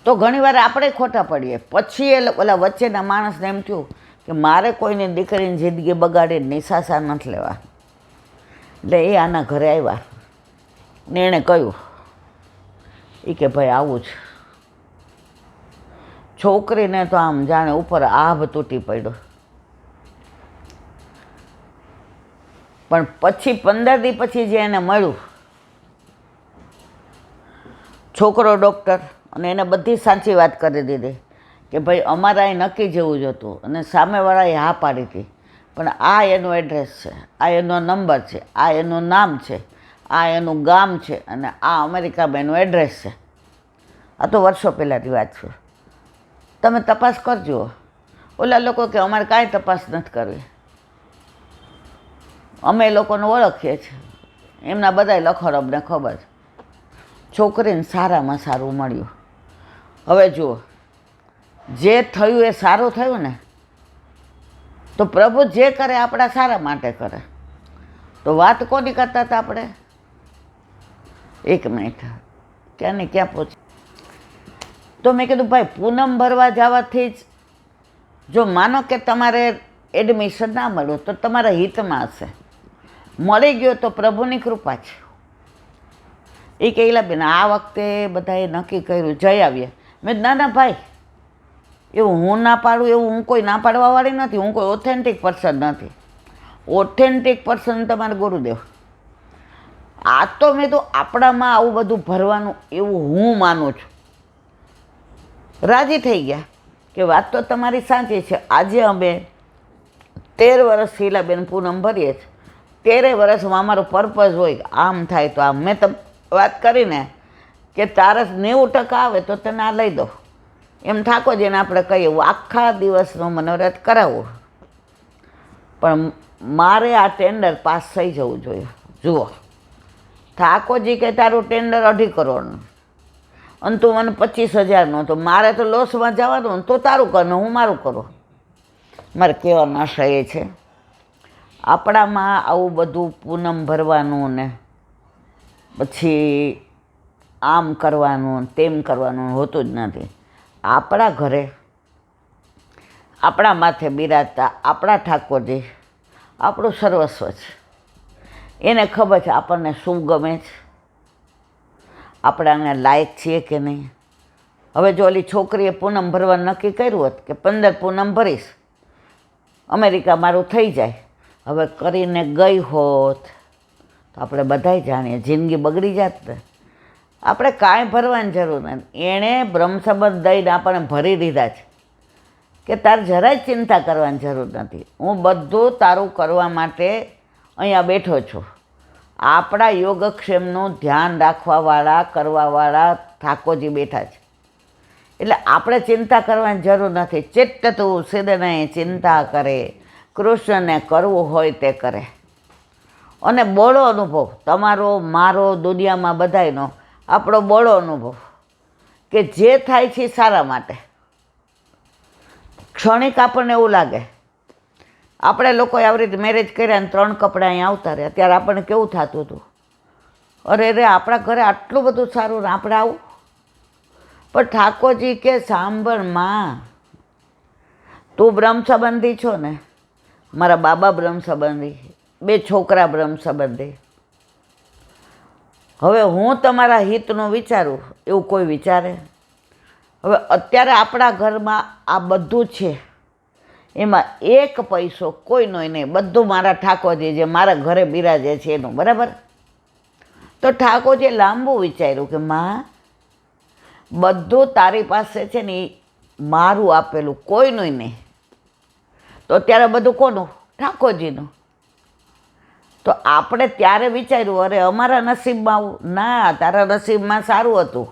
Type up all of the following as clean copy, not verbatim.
તો ઘણીવાર આપણે ખોટા પડીએ. પછી એ ઓલા વચ્ચેના માણસને એમ થયું કે મારે કોઈની દીકરીની જિંદગી બગાડીને નિશાસા નથી લેવા. એટલે એ આના ઘરે આવ્યા ને એણે કહ્યું એ કે ભાઈ આવું જ. છોકરીને તો આમ જાણે ઉપર આભ તૂટી પડ્યો. પણ પછી 15 દી પછી જે એને મળ્યું છોકરો ડૉક્ટર, અને એને બધી સાચી વાત કરી દીધી કે ભાઈ અમારા અહીં નક્કી જેવું જ હતું, અને સામેવાળાએ હા પાડી હતી, પણ આ એનું એડ્રેસ છે, આ એનો નંબર છે, આ એનું નામ છે, આ એનું ગામ છે, અને આ અમેરિકામાં એનું એડ્રેસ છે. આ તો વર્ષો પહેલાંની વાત છે. તમે તપાસ કરજો. ઓલા લોકો કે અમારે કાંઈ તપાસ નથી કરવી, અમે એ લોકોને ઓળખીએ છીએ, એમના બધાય લખણ અમને ખબર છે. છોકરીને સારામાં સારું મળ્યું. હવે જુઓ, જે થયું એ સારું થયું ને, તો પ્રભુ જે કરે આપણા સારા માટે કરે. તો વાત કોની કરતા હતા આપણે? 1 મિનિટ, ક્યાં ને ક્યાં પહોંચી? તો મેં કીધું ભાઈ પૂનમ ભરવા જવાથી જ જો માનો કે તમારે એડમિશન ના મળ્યું તો તમારા હિતમાં હશે, મળી ગયો તો પ્રભુની કૃપા છે. એ કહેલા બેન આ વખતે બધાએ નક્કી કર્યું જઈ આવીએ. મેં ના ના ભાઈ, એવું હું ના પાડું, એવું હું કોઈ ના પાડવાવાળી નથી. હું કોઈ ઓથેન્ટિક પર્સન નથી. ઓથેન્ટિક પર્સન તમારા ગુરુદેવ. આ તો મેં તો આપણામાં આવું બધું ભરવાનું એવું હું માનું છું. રાજી થઈ ગયા કે વાત તો તમારી સાચી છે. આજે અમે 13 વર્ષ શીલાબેન પૂનમ ભરીએ છીએ. 13 વર્ષમાં અમારો પર્પઝ હોય આમ થાય તો આમ. મેં વાત કરીને કે તારા 90% આવે તો તને આ લઈ દો, એમ ઠાકોરજીને આપણે કહીએ એવું આખા દિવસનું મનોરથ કરાવવું. પણ મારે આ ટેન્ડર પાસ થઈ જવું જોઈએ. જુઓ, ઠાકોરજી કે તારું ટેન્ડર 2.5 કરોડનું અને તું મને 25,000નો, તો મારે તો લોસમાં જવાનું, તો તારું કરવાનું, હું મારું કરું. મારે કહેવાનો આશય એ છે આપણામાં આવું બધું પૂનમ ભરવાનું ને પછી આમ કરવાનું તેમ કરવાનું હોતું જ નથી. આપણા ઘરે આપણા માથે બિરાજતા આપણા ઠાકોરજી આપણું સર્વસ્વ છે. એને ખબર છે આપણને શું ગમે છે, આપણે આને લાયક છીએ કે નહીં. હવે જો ઓલી છોકરીએ પૂનમ ભરવા નક્કી કર્યું હોત કે 15 પૂનમ ભરીશ, અમેરિકા મારું થઈ જાય, હવે કરીને ગઈ હોત તો આપણે બધાય જાણીએ જિંદગી બગડી જાત ને. આપણે કાંઈ ભરવાની જરૂર નથી. એણે બ્રહ્મસંબંધ દઈને આપણને ભરી દીધા છે કે તારે જરાય ચિંતા કરવાની જરૂર નથી. હું બધું તારું કરવા માટે અહીંયા બેઠો છું. આપણા યોગક્ષેમનું ધ્યાન રાખવાવાળા કરવાવાળા ઠાકોરજી બેઠા છે. એટલે આપણે ચિંતા કરવાની જરૂર નથી. ચિત્તતું સિદ્ધને ચિંતા કરે, કૃષ્ણને કરવું હોય તે કરે. અને બોળો અનુભવ તમારો, મારો, દુનિયામાં બધાયનો આપણો બોળો અનુભવ કે જે થાય છે સારા માટે. ક્ષણિક આપણને એવું લાગે, આપણે લોકોએ આવી રીતે મેરેજ કર્યા અને 3 કપડાં અહીંયા આવતા રહ્યા, ત્યારે આપણને કેવું થતું હતું, અરે રે આપણા ઘરે આટલું બધું સારું ને આપણે આવું. પણ ઠાકોરજી કે સાંભળમાં, તું બ્રહ્મ સંબંધી છો ને, મારા બાબા બ્રહ્મ સંબંધી, 2 છોકરા બ્રહ્મ સંબંધી. હવે હું તમારા હિતનું વિચારું એવું કોઈ વિચારે? હવે અત્યારે આપણા ઘરમાં આ બધું છે, એમાં 1 પૈસો કોઈનો નહીં, બધું મારા ઠાકોરજી જે મારા ઘરે બિરાજે છે એનું, બરાબર? તો ઠાકોરજીએ લાંબુ વિચાર્યું કે માં બધું તારી પાસે છે ને એ મારું આપેલું, કોઈનું નહીં. તો અત્યારે બધું કોનું? ઠાકોરજીનું. તો આપણે ત્યારે વિચાર્યું અરે અમારા નસીબમાં આવું ના, તારા નસીબમાં સારું હતું.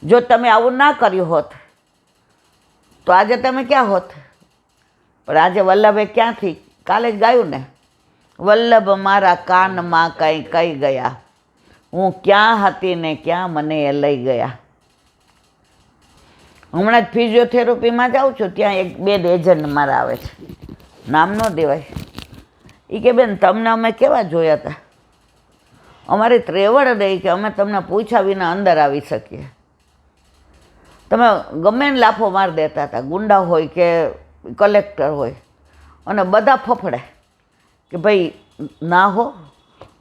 જો તમે આવું ના કર્યું હોત તો આજે તમે ક્યાં હોત? પણ આજે વલ્લભે ક્યાંથી, કાલે જ ગાયું ને, વલ્લભ મારા કાનમાં કંઈ કહી ગયા, હું ક્યાં હતી ને ક્યાં મને એ લઈ ગયા. હમણાં જ ફિઝિયોથેરાપીમાં જાઉં છું, ત્યાં એક 2 એજન્ટ મારા આવે છે, નામ ન દેવાય. એ કે બેન તમને અમે કેવા જોયા હતા, અમારી ત્રેવડ રહી કે અમે તમને પૂછ્યા વિના અંદર આવી શકીએ. તમે ગમે ને લાફો મારી દેતા હતા, ગુંડા હોય કે કલેક્ટર હોય, અને બધા ફફડે કે ભાઈ ના હો.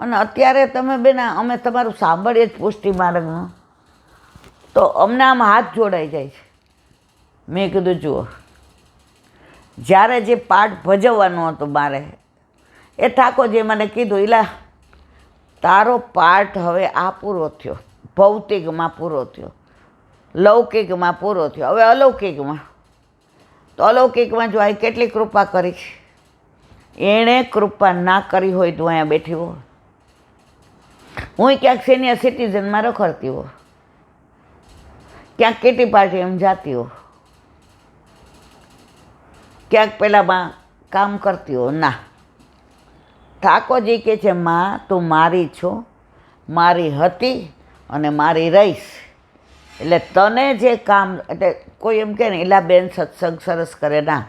અને અત્યારે તમે બેન અમે તમારું સાંભળીએ જ પુષ્ટિ માર્ગનું, તો અમને આમ હાથ જોડાઈ જાય છે. મેં કીધું જુઓ, જ્યારે જે પાઠ ભજવવાનો હતો મારે, એ ઠાકોરજીએ મને કીધું ઈલા તારો પાઠ હવે આ પૂરો થયો, ભૌતિકમાં પૂરો થયો, લૌકિકમાં પૂરો થયો, હવે અલૌકિકમાં. તો અલૌકિકમાં જો આ કેટલી કૃપા કરી છે. એણે કૃપા ના કરી હોય તો અહીંયા બેઠી હો, હું ક્યાંક સિનિયર સિટીઝનમાં રખડતી હો, ક્યાંક કેટી પાર્ટી એમ જાતી હો, ક્યાંક પેલામાં કામ કરતી હો. ના, ઠાકોરજી કહે છે માં તું મારી છો, મારી હતી અને મારી રહીશ. એટલે તને જે કામ, એટલે કોઈ એમ કહે ને એલા બેન સત્સંગ સરસ કરે, ના,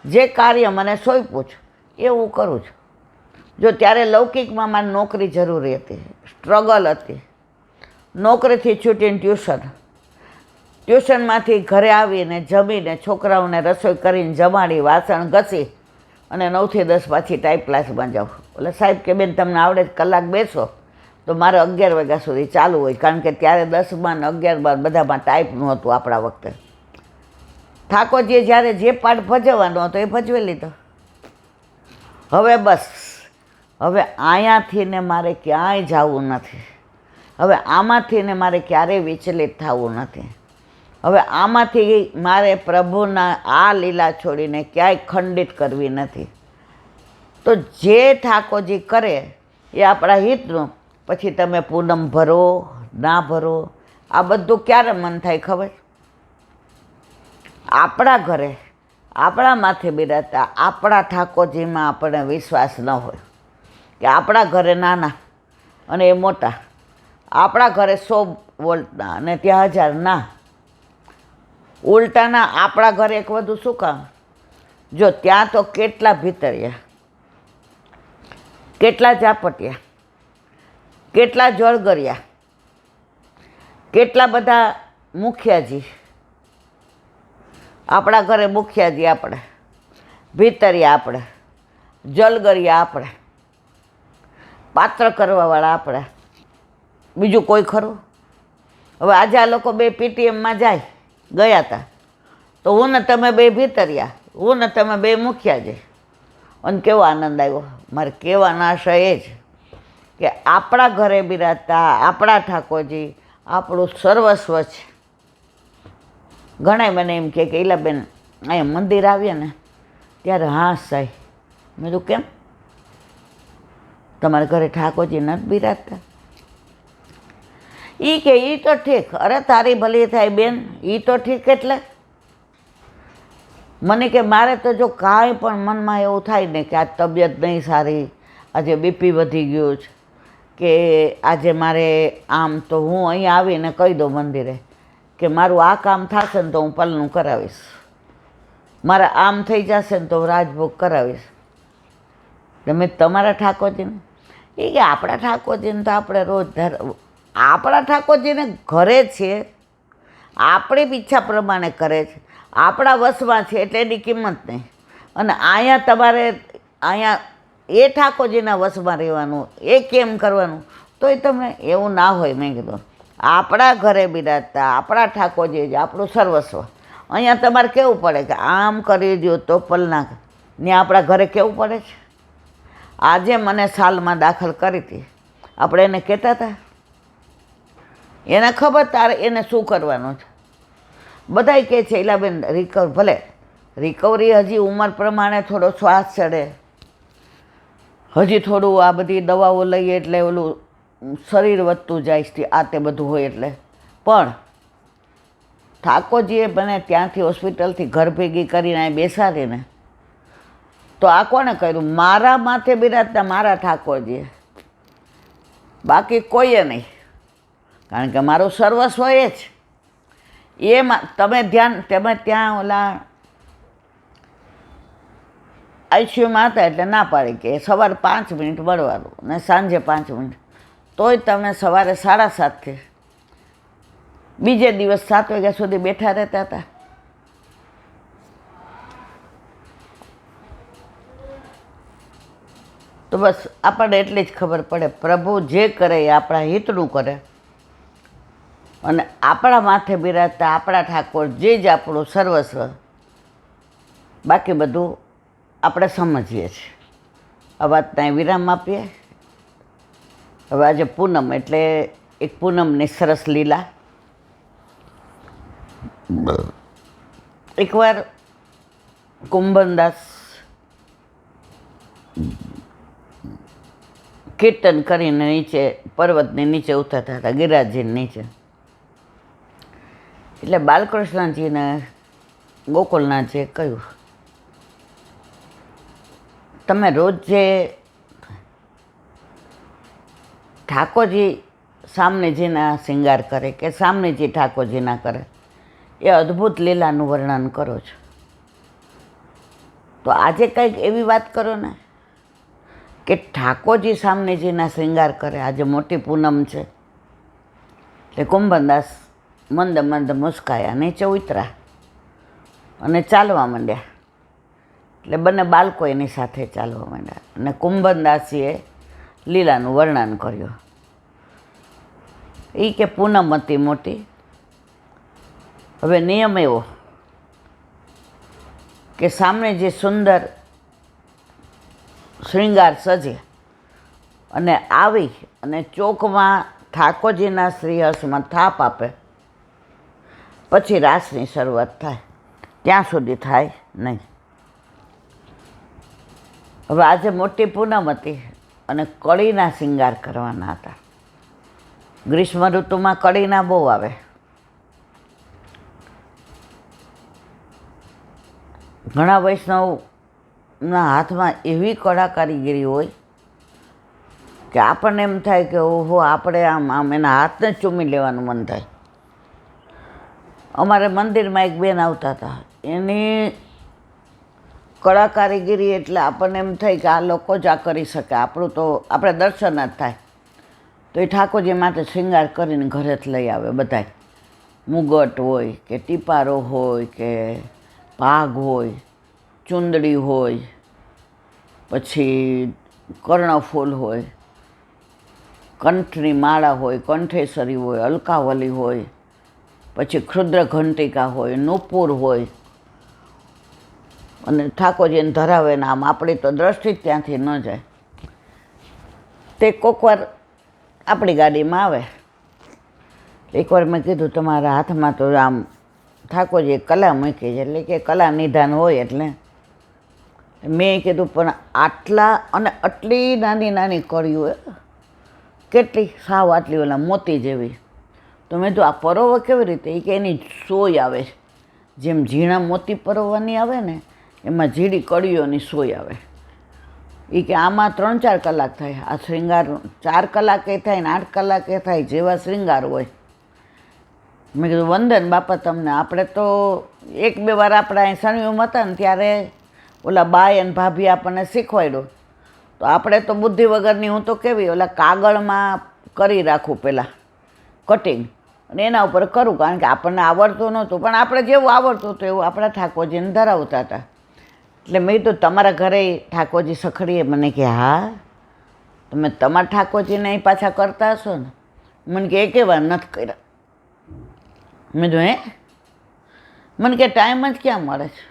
જે કાર્ય મને સોંપ્યું છે એ હું કરું છું. જો ત્યારે લૌકિકમાં મારી નોકરી જરૂરી હતી, સ્ટ્રગલ હતી, નોકરીથી છૂટીને ટ્યુશનમાંથી ઘરે આવીને જમીને છોકરાઓને રસોઈ કરીને જમાડી વાસણ ઘસી અને 9 થી 10 પાછી ટાઈપ ક્લાસમાં જાઉં. એટલે સાહેબ કે બેન તમને આવડે કલાક બેસો તો મારે 11 વાગ્યા સુધી ચાલુ હોય, કારણ કે ત્યારે 10માં ને 11 બધામાં ટાઈપનું હતું આપણા વખતે. ઠાકોરજીએ જ્યારે જે પાઠ ભજવવાનો હતો એ ભજવી લીધો. હવે બસ, હવે અહીંયાથી ને મારે ક્યાંય જવું નથી, હવે આમાંથી ને મારે ક્યારેય વિચલિત થવું નથી, હવે આમાંથી મારે પ્રભુના આ લીલા છોડીને ક્યાંય ખંડિત કરવી નથી. તો જે ઠાકોરજી કરે એ આપણા હિતનું. પછી તમે પૂનમ ભરો ના ભરો, આ બધું ક્યારે મન થાય ખબર? આપણા ઘરે આપણા માથે બિરાજતા આપણા ઠાકોરજીમાં આપણને વિશ્વાસ ન હોય કે આપણા ઘરે નાના અને એ મોટા, આપણા ઘરે 100 વોલ્ટના અને ત્યાં 1000 ના, ઉલટાના આપણા ઘરે એક વધુ શું કામ? જો ત્યાં તો કેટલા ભીતરિયા, કેટલા ઝાપટિયા, કેટલા જળગરિયા, કેટલા બધા મુખિયાજી. આપણા ઘરે મુખિયાજી આપણે, ભીતરિયા આપણે, જલગરિયા આપણે, પાત્ર કરવાવાળા આપણે, બીજું કોઈ ખરું? હવે આજે આ લોકો 2 PTMમાં ગયા હતા, તો હું ને તમે 2 ભીતરિયા, હું ને તમે 2 મુખિયાજી, અને કેવો આનંદ આવ્યો. મારે કહેવાનો આશય એ જ કે આપણા ઘરે બિરાજતા આપણા ઠાકોરજી આપણું સર્વસ્વ છે. ઘણાય મને એમ કહે કે ઈલાબેન અહીંયા મંદિર આવીએ ને ત્યારે હા સાહેબ. મેં કીધું કેમ? તમારા ઘરે ઠાકોરજી નથી બિરાજતા? એ કે એ તો ઠીક. અરે તારી ભલી થાય બેન, એ તો ઠીક. એટલે મને કે મારે તો જો કાંઈ પણ મનમાં એવું થાય ને કે આ તબિયત નહીં સારી, આજે BP વધી ગયું છે, કે આજે મારે આમ, તો હું અહીંયા આવીને કહી દઉં મંદિરે કે મારું આ કામ થશે ને તો હું પલનું કરાવીશ, મારા આમ થઈ જશે ને તો હું રાજભોગ કરાવીશ. તમે તમારા ઠાકોરજીને, એ કે આપણા ઠાકોરજીને તો આપણે રોજ આપણા ઠાકોરજીને ઘરે છે, આપણી ઈચ્છા પ્રમાણે કરે છે, આપણા વશમાં છે, એટલે એની કિંમત નહીં. અને અહીંયા તમારે અહીંયા એ ઠાકોરજીના વશમાં રહેવાનું, એ કેમ કરવાનું? તો એ તમને એવું ના હોય. મેં કીધું આપણા ઘરે બિરાજતા આપણા ઠાકોરજી જ આપણું સર્વસ્વ. અહીંયા તમારે કેવું પડે કે આમ કરી દો તો પલના, ને આપણા ઘરે કેવું પડે છે? આજે મને સાલમાં દાખલ કરી હતી, આપણે એને કહેતા હતા, એને ખબર તારે એને શું કરવાનું છે. બધાય કહે છે ઈલાબેન ભલે રિકવરી હજી ઉંમર પ્રમાણે થોડો શ્વાસ ચડે, હજી થોડું આ બધી દવાઓ લઈએ એટલે ઓલું શરીર વધતું જાય છે, આ તે બધું હોય એટલે. પણ ઠાકોરજીએ મને ત્યાંથી હોસ્પિટલથી ઘર ભેગી કરીને અહીં બેસાડીને, તો આ કોણે કર્યું? મારા માથે બિરાજતા મારા ઠાકોરજીએ, બાકી કોઈએ નહીં. કારણ કે મારું સર્વસ્વ એ જ. એમાં તમે ત્યાં ઓલા ICUમાં હતા એટલે ના પાડી કે સવારે 5 મિનિટ મળવાનું ને સાંજે 5 મિનિટ. તોય તમે સવારે 7:30થી બીજે દિવસ 7 વાગ્યા સુધી બેઠા રહેતા હતા. તો બસ આપણને એટલી જ ખબર પડે, પ્રભુ જે કરે એ આપણા હિતનું કરે, અને આપણા માથે બિરાજતા આપણા ઠાકોર જે જ આપણું સર્વસ્વ, બાકી બધું આપણે સમજીએ છીએ. આ વાતને વિરામ આપીએ. હવે આજે પૂનમ એટલે એક પૂનમની સરસ લીલા. એકવાર કુંભનદાસ કીર્તન કરીને નીચે પર્વતની નીચે ઉતરતા હતા, ગિરિરાજજીની નીચે. એટલે બાલકૃષ્ણજીને ગોકુલનાથજીએ કહ્યું, તમે રોજ જે ઠાકોરજી સામનેજીના શૃંગાર કરે કે સામનેજી ઠાકોરજીના કરે, એ અદ્ભુત લીલાનું વર્ણન કરો છો, તો આજે કંઈક એવી વાત કરો ને કે ઠાકોરજી સામનેજીના શૃંગાર કરે. આજે મોટી પૂનમ છે. એટલે કુંભનદાસ મંદ મંદ મુસ્કાયા, નીચે ઉતર્યા અને ચાલવા માંડ્યા. એટલે બંને બાળકો એની સાથે ચાલવા માંડ્યા અને કુંભનદાસજીએ લીલાનું વર્ણન કર્યું. એ કે પૂનમ હતી મોટી. હવે નિયમ એવો કે સામે જે સુંદર શૃંગાર સજે અને આવી અને ચોકમાં ઠાકોરજીના શ્રીહસ્તમાં થાપ આપે, પછી રાસની શરૂઆત થાય, ત્યાં સુધી થાય નહીં. હવે આજે મોટી પૂનમ હતી અને કળીના શૃંગાર કરવાના હતા. ગ્રીષ્મ ઋતુમાં કળીના બહુ આવે. ઘણા વૈષ્ણવના હાથમાં એવી કળા કારીગરી હોય કે આપણને એમ થાય કે ઓહો, આપણે આમ એના હાથને ચૂમી લેવાનું મન થાય. અમારે મંદિરમાં એક બેન આવતા હતા, એની કળા કારીગરી એટલે આપણને એમ થાય કે આ લોકો જ આ કરી શકે, આપણું તો આપણે દર્શન જ થાય. તો એ ઠાકોરજી માટે શૃંગાર કરીને ઘરે જ લઈ આવે. બધાય મુગટ હોય કે ટીપારો હોય કે ભાગ હોય, ચૂંદડી હોય, પછી કર્ણફૂલ હોય, કંઠની માળા હોય, કંઠેશ્વરી હોય, અલકાવલી હોય, પછી ક્ષુદ્ર ઘંટિકા હોય, નુપુર હોય, અને ઠાકોરજીને ધરાવે ને આમ આપણી તો દ્રષ્ટિ જ ત્યાંથી ન જાય. તે કોકવાર આપણી ગાડીમાં આવે. એકવાર મેં કીધું તમારા હાથમાં તો આમ ઠાકોરજીએ કલા મૂકી છે, એટલે કે કલા નિધાન હોય. એટલે મેં કીધું પણ આટલા અને આટલી નાની નાની કળીઓ, કેટલી સાવ આટલી ઓલા મોતી જેવી. તો મેં તો આ પરોવો કેવી રીતે? એ કે એની સોય આવે, જેમ ઝીણા મોતી પરોવવાની આવે ને એમાં ઝીડી કળીઓની સોય આવે. એ કે આમાં 3-4 કલાક થાય. આ શૃંગાર 4 કલાકે થાય ને 8 કલાકે થાય, જેવા શૃંગાર હોય. મેં કીધું વંદન બાપા તમને. આપણે તો 1-2 વાર આપણા અહીં સણિયુંમાં હતા ને ત્યારે ઓલા બાય અને ભાભી આપણને શીખવાડ્યું. તો આપણે તો બુદ્ધિ વગરની, હું તો કેવી ઓલા કાગળમાં કરી રાખું પહેલાં કટિંગ, અને એના ઉપર કરું, કારણ કે આપણને આવડતું નહોતું. પણ આપણે જેવું આવડતું હતું એવું આપણા ઠાકોરજીને ધરાવતા હતા. એટલે મેં કીધું તમારા ઘરે ઠાકોરજી સખડીએ? મને કે હા. તમે તમારા ઠાકોરજીને અહીં પાછા કરતા હશો ને? મને કે એકે વાર નથી કર્યા. મેં કીધું હે? મને કે ટાઈમ જ ક્યાં મળે છે?